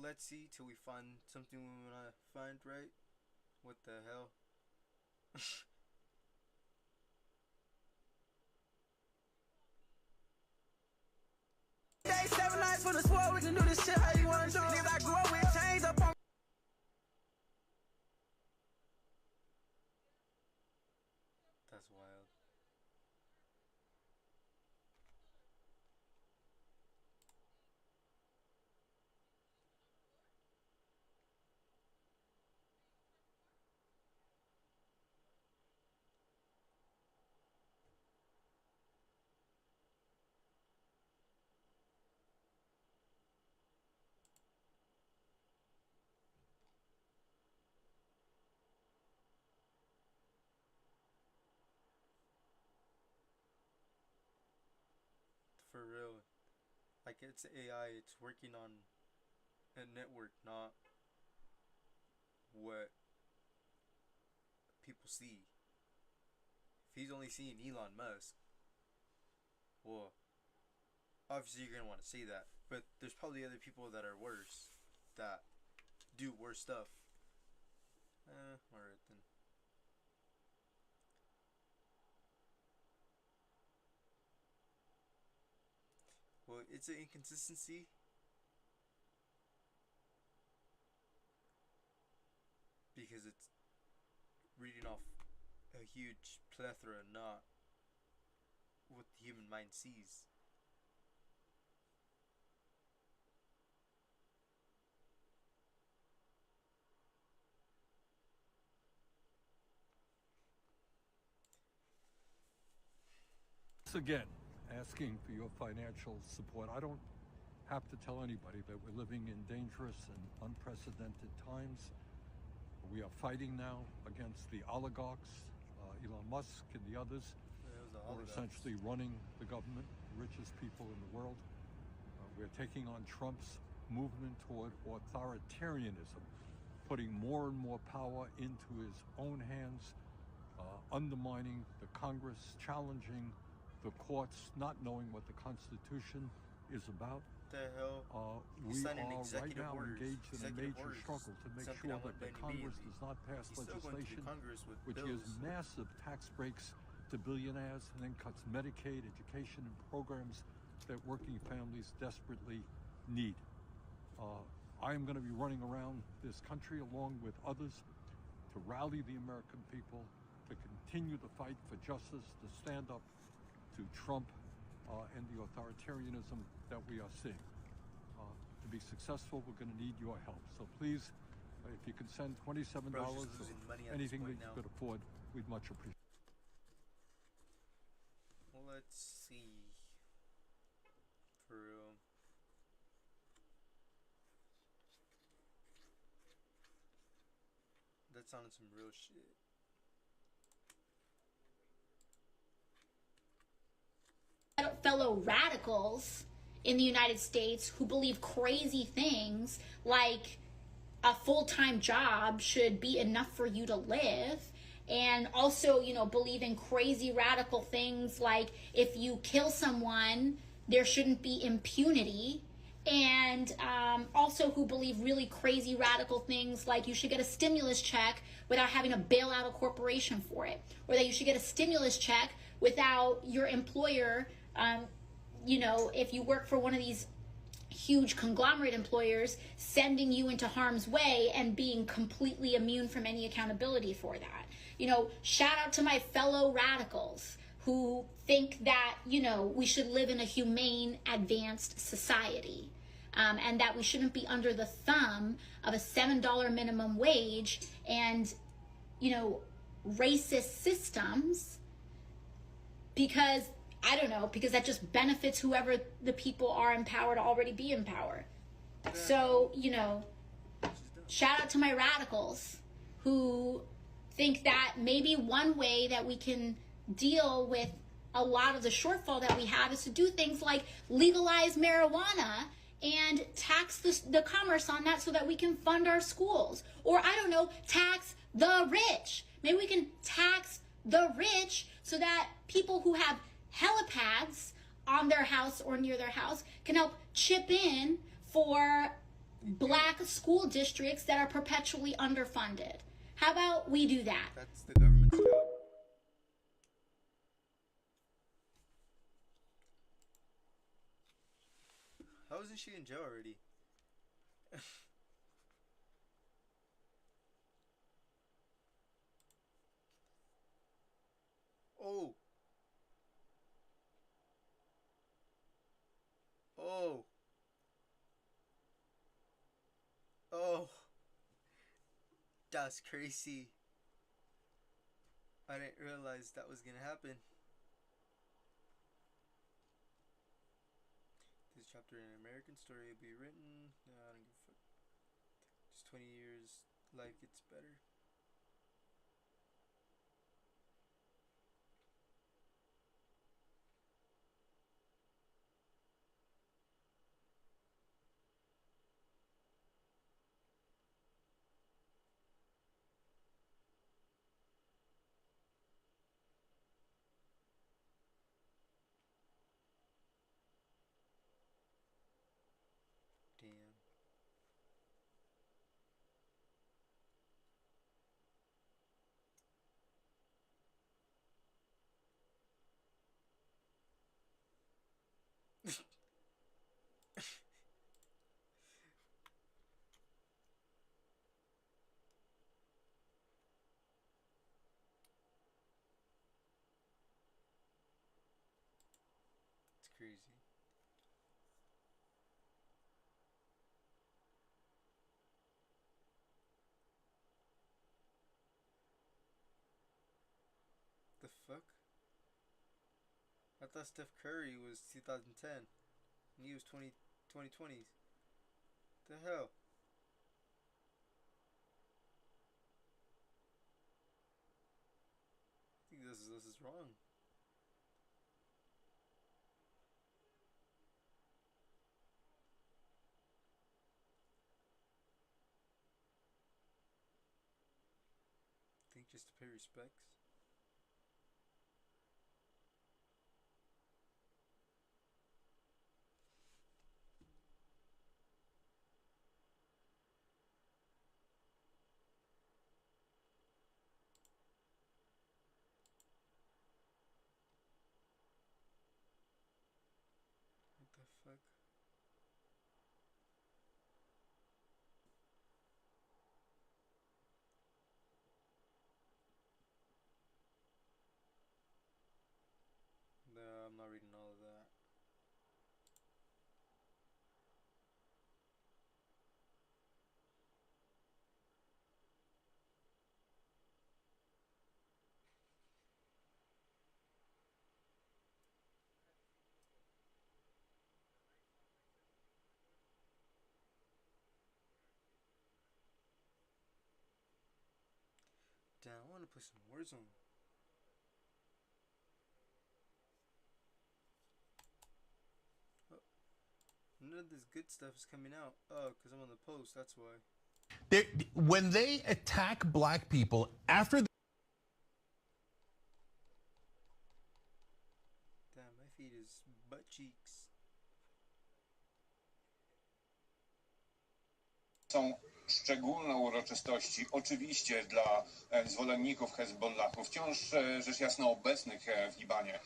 let's see till we find something we wanna find, right? What the hell? Day 7 nights for the swore, we can do this shit how you wanna do it. Niggas I grew up with chains up on. That's wild. For real, like it's AI, it's working on a network, not what people see. If he's only seeing Elon Musk, well, obviously you're gonna want to say that, but there's probably other people that are worse, that do worse stuff. Alright then. Well, it's an inconsistency. Because it's reading off a huge plethora, not what the human mind sees. Again, asking for your financial support. I don't have to tell anybody that we're living in dangerous and unprecedented times. We are fighting now against the oligarchs, Elon Musk and the others, who are essentially running the government, the richest people in the world. We're taking on Trump's movement toward authoritarianism, putting more and more power into his own hands, undermining the Congress, challenging the courts, not knowing what the Constitution is about. The hell? We are right now engaged in a major struggle to make sure that the Congress does not pass legislation which gives massive tax breaks to billionaires and then cuts Medicaid, education, and programs that working families desperately need. I am going to be running around this country along with others to rally the American people, to continue the fight for justice, to stand up to Trump and the authoritarianism that we are seeing. To be successful, we're going to need your help. So please, if you can send $27 or anything that you could afford, we'd much appreciate it. Let's see. For real. That sounded some real shit. Fellow radicals in the United States who believe crazy things like a full-time job should be enough for you to live, and also, you know, believe in crazy radical things like if you kill someone, there shouldn't be impunity, and also who believe really crazy radical things like you should get a stimulus check without having to bail out a corporation for it, or that you should get a stimulus check without your employer, you know, if you work for one of these huge conglomerate employers, sending you into harm's way and being completely immune from any accountability for that. You know, shout out to my fellow radicals who think that, you know, we should live in a humane, advanced society, and that we shouldn't be under the thumb of a $7 minimum wage and, you know, racist systems, because I don't know, because that just benefits whoever the people are in power to already be in power. So, you know, shout out to my radicals who think that maybe one way that we can deal with a lot of the shortfall that we have is to do things like legalize marijuana and tax the commerce on that so that we can fund our schools. Or, I don't know, tax the rich. Maybe we can tax the rich so that people who have helipads on their house or near their house can help chip in for black school districts that are perpetually underfunded. How about we do that? That's the government's job. How isn't she in jail already? Oh. Oh. Oh. That's crazy. I didn't realize that was gonna happen. This chapter in an American story will be written. No, I don't give a fuck. Just 20 years, life gets better. Damn. It's crazy. The fuck? I thought Steph Curry was 2010 and he was 2020s. The hell? I think this is wrong. I think just to pay respects. What the fuck? No, I'm not reading all of that. Damn, I want to play some Warzone. Oh, none of this good stuff is coming out. Oh, because I'm on the post, that's why. When they attack black people after Damn, my feed is butt cheeks. Są szczególne uroczystości, oczywiście dla zwolenników Hezbollahu, wciąż rzecz jasna obecnych w Libanie.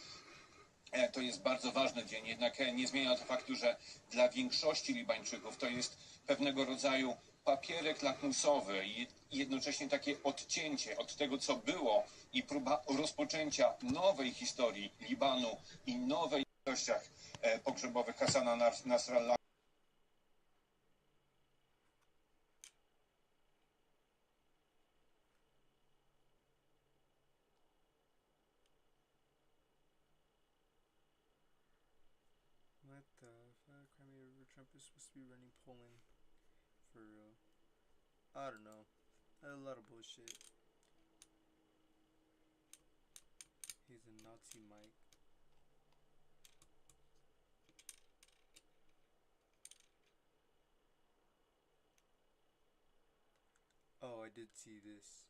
To jest bardzo ważny dzień, jednak nie zmienia to faktu, że dla większości Libańczyków to jest pewnego rodzaju papierek lakmusowy i jednocześnie takie odcięcie od tego, co było i próba rozpoczęcia nowej historii Libanu i nowej ilościach pogrzebowych Hassana Nasrallah. What the fuck? Crimea River Trump is supposed to be running Poland for real. I don't know. A lot of bullshit. He's a Nazi Mike. Oh, I did see this.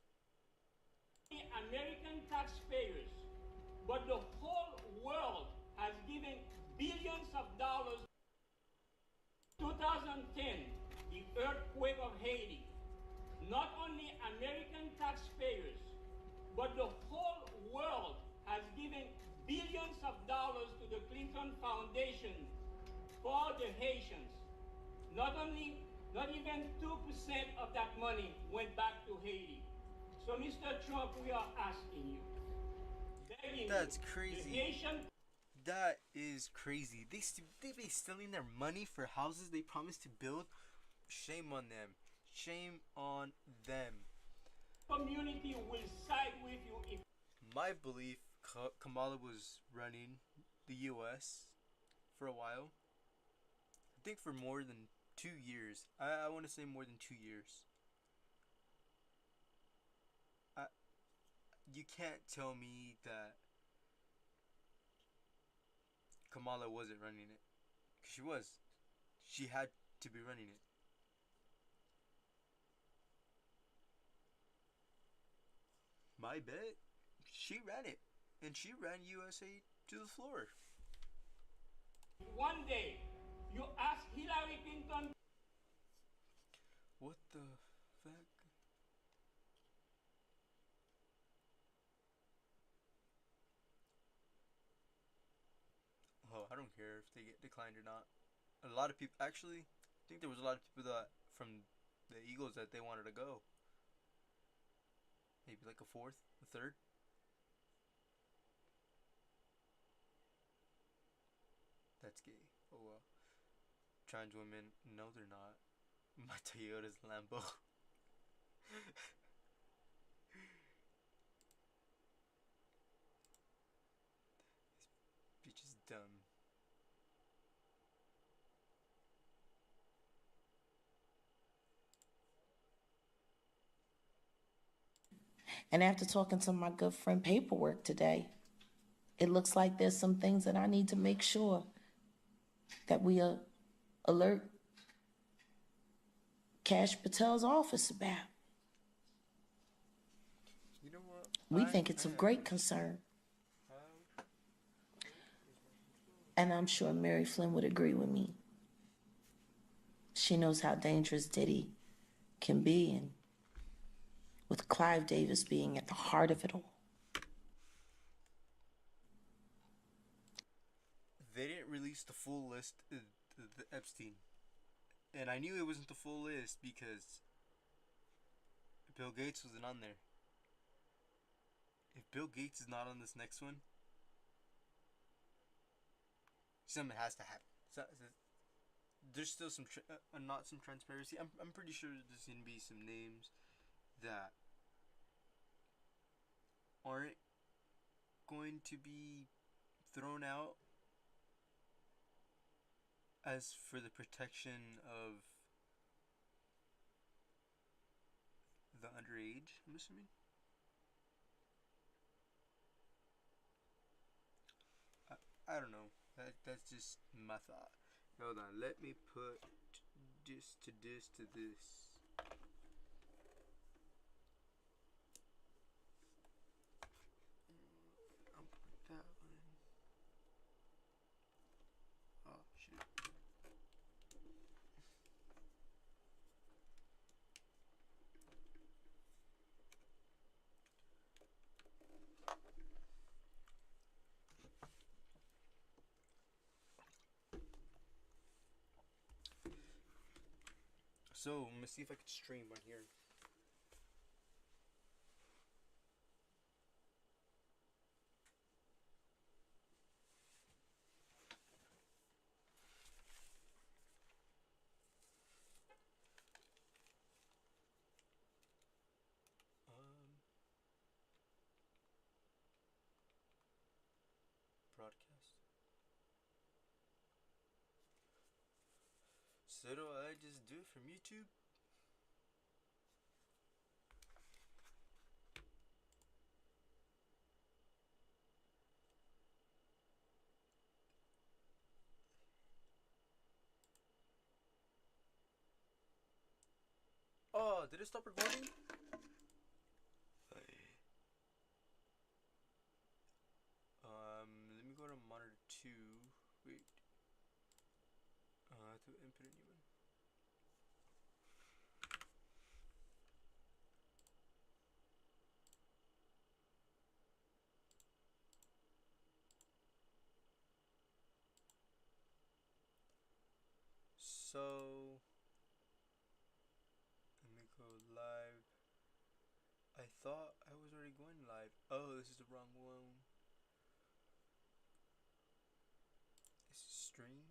American taxpayers, but the whole world has given billions of dollars. 2010, the earthquake of Haiti. Not only American taxpayers, but the whole world has given billions of dollars to the Clinton Foundation for the Haitians. Not even 2% of that money went back to Haiti. So, Mr. Trump, we are asking you, begging That's you, crazy. the Haitian. That is crazy. They be stealing their money for houses they promised to build. Shame on them. Shame on them. Community will side with you if. My belief, Kamala was running the U.S. for a while. I think for more than 2 years. I want to say more than 2 years. You can't tell me that Kamala wasn't running it. 'Cause she was. She had to be running it. My bet, she ran it. And she ran USA to the floor. One day, you ask Hillary Clinton. What the fuck? Oh, I don't care if they get declined or not. A lot of people, actually, I think there was a lot of people that from the Eagles that they wanted to go. Maybe like a fourth, a third. That's gay. Oh well. Trans women, no they're not. My Toyota's Lambo. This bitch is dumb. And after talking to my good friend Paperwork today, it looks like there's some things that I need to make sure that we alert Kash Patel's office about. You know what? We think it's of great concern. And I'm sure Mary Flynn would agree with me. She knows how dangerous Diddy can be, and with Clive Davis being at the heart of it all. They didn't release the full list of the Epstein. And I knew it wasn't the full list because Bill Gates wasn't on there. If Bill Gates is not on this next one, something has to happen. There's still some not some transparency. I'm pretty sure there's gonna be some names that aren't going to be thrown out as for the protection of the underage, I'm assuming. I don't know. That's just my thought. Hold on, let me put this to this to this. I'll put that one. Oh shoot. So, I'm gonna see if I can stream on here. Broadcast. So do I just do it from YouTube? Oh, did it stop recording? Let me go to monitor 2. Wait. I have to input a new one. So, let me go live. I thought I was already going live. Oh, this is the wrong one. This is stream.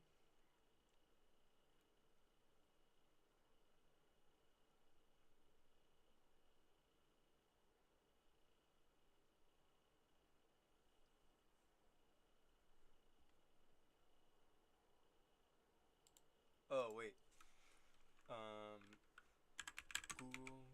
Oh, wait. Google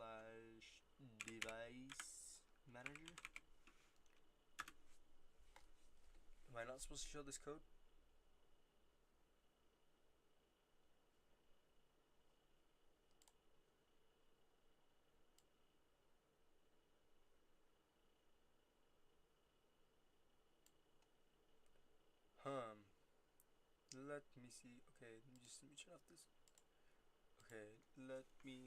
.com/device manager. Am I not supposed to show this code? Let me see. Okay, let me turn off this. Okay, let me.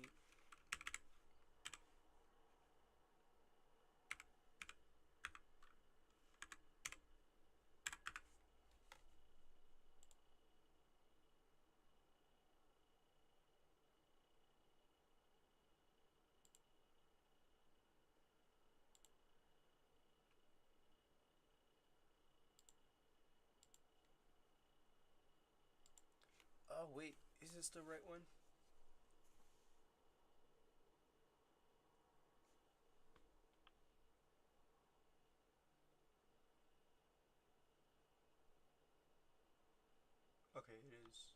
Oh wait, is this the right one? Okay, it is.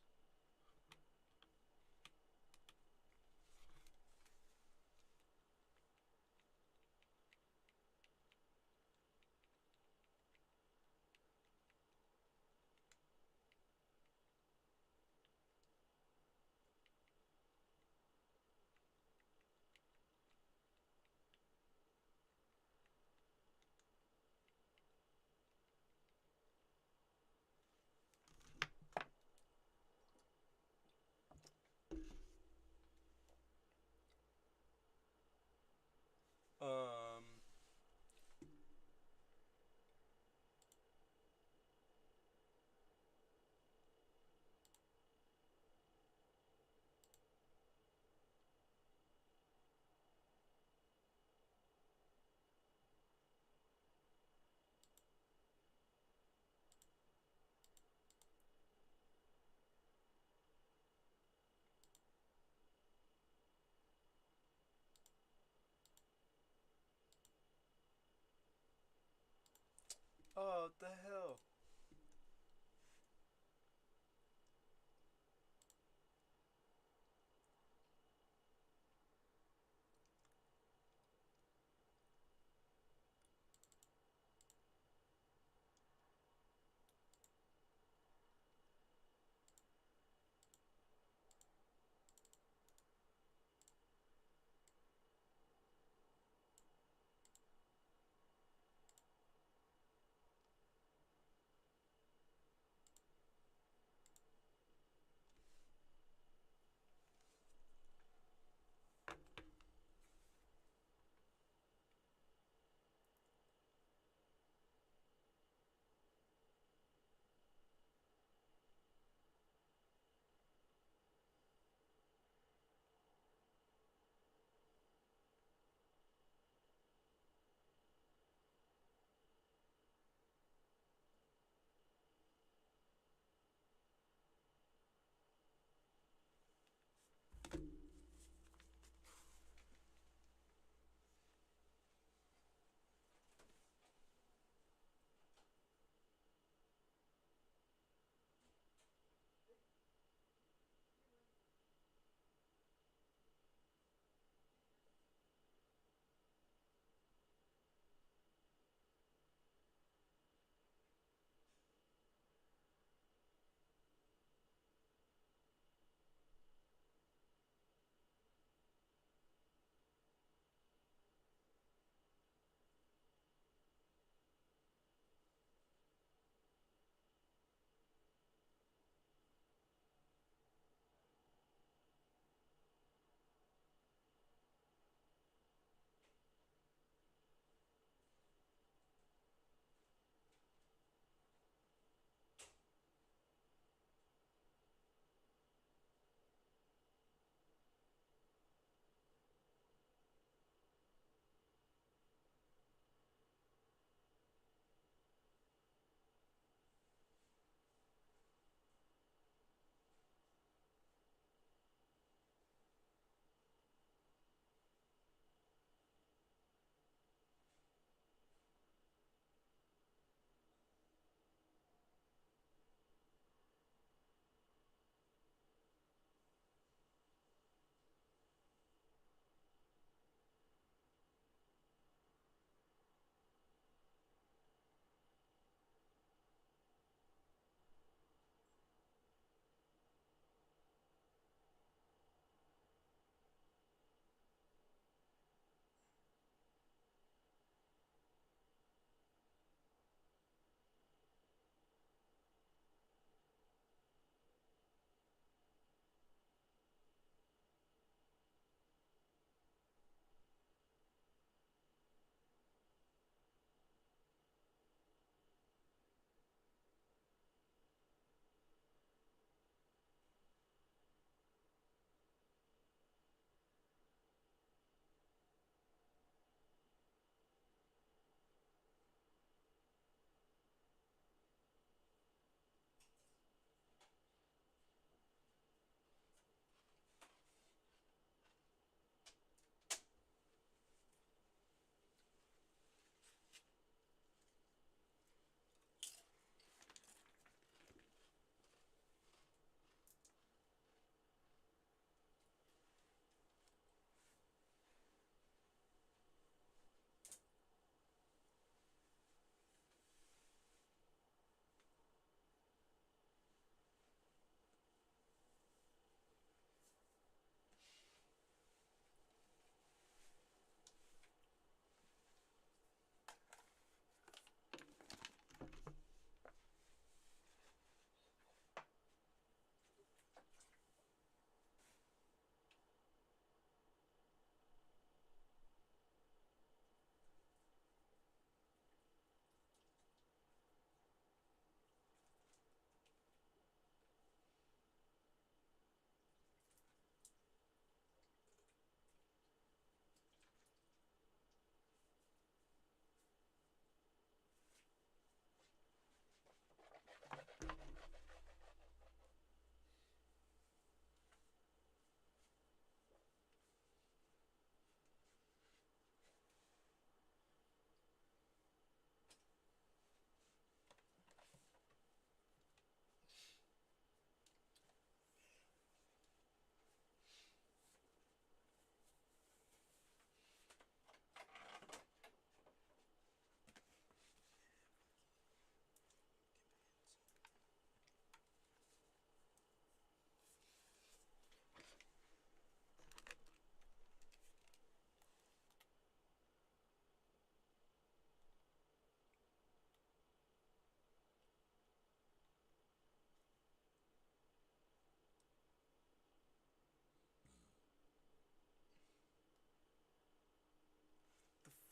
Oh, what the hell?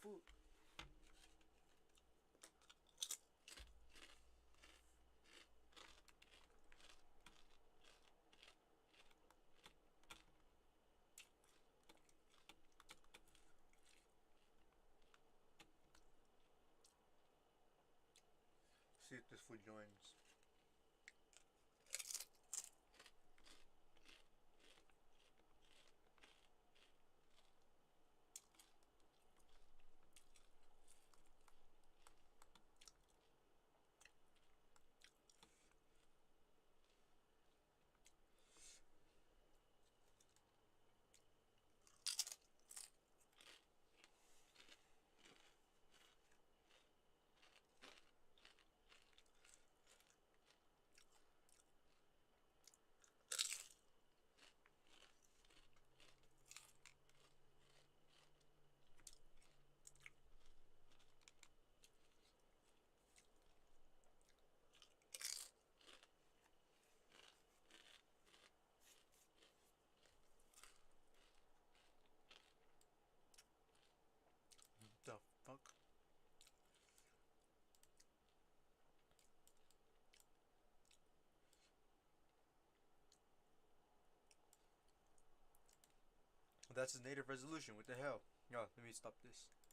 food. See if this food joins. The fuck? That's his native resolution. What the hell? Yo, let me stop this.